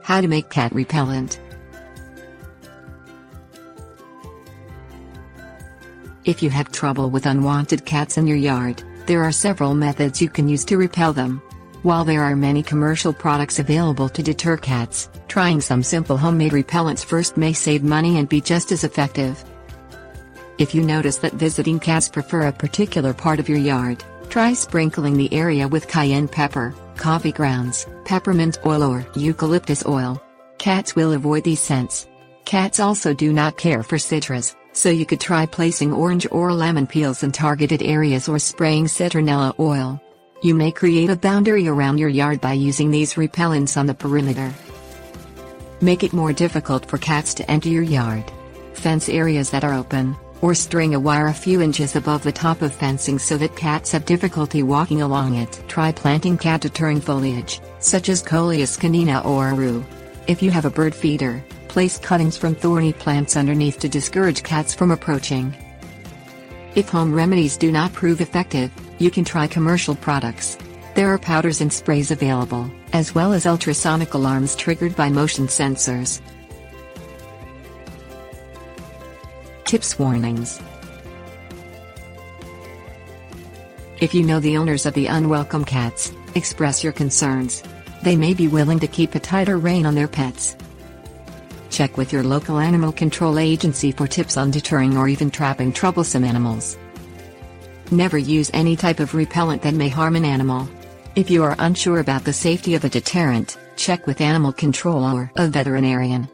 How to make cat repellent. If you have trouble with unwanted cats in your yard, there are several methods you can use to repel them. While there are many commercial products available to deter cats, trying some simple homemade repellents first may save money and be just as effective. If you notice that visiting cats prefer a particular part of your yard, try sprinkling the area with cayenne pepper, coffee grounds, peppermint oil or eucalyptus oil. Cats will avoid these scents. Cats also do not care for citrus, so you could try placing orange or lemon peels in targeted areas or spraying citronella oil. You may create a boundary around your yard by using these repellents on the perimeter. Make it more difficult for cats to enter your yard. Fence areas that are open, or string a wire a few inches above the top of fencing so that cats have difficulty walking along it. Try planting cat-deterring foliage, such as Coleus canina or rue. If you have a bird feeder, place cuttings from thorny plants underneath to discourage cats from approaching. If home remedies do not prove effective, you can try commercial products. There are powders and sprays available, as well as ultrasonic alarms triggered by motion sensors. Tips warnings. If you know the owners of the unwelcome cats, express your concerns. They may be willing to keep a tighter rein on their pets. Check with your local animal control agency for tips on deterring or even trapping troublesome animals. Never use any type of repellent that may harm an animal. If you are unsure about the safety of a deterrent, check with animal control or a veterinarian.